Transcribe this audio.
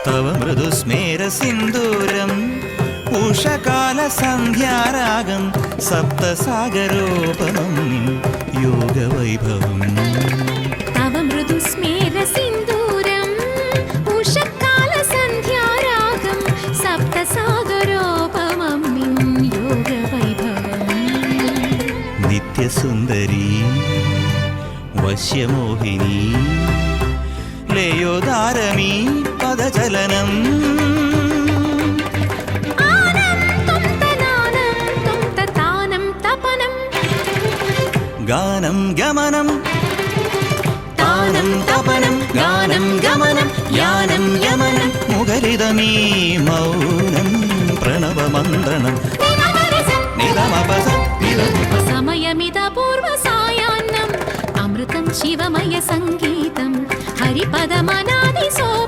तव मृदुस्मेरसिन्दूरम् उषकालसन्ध्यारागं सप्तसागरोपमं योगवैभवम् तव मृदुस्मेरसिन्दूरम् उषकालसन्ध्यारागं सप्तसागरोपमं योगवैभवम् नित्यसुन्दरी വശ്യമോഹിനി ലയോദാരമീ പദചലനം ഗാനം ഗമനം താനം തപനം ഗാനം ഗമനം യാനം യമനം മുഖരിതമീ മൗനം പ്രണവമന്ത്രണം സമയമിത പൂർവസായാന്നം അമൃതം ശിവമയ സംഗീതം ഹരിപദമനാദി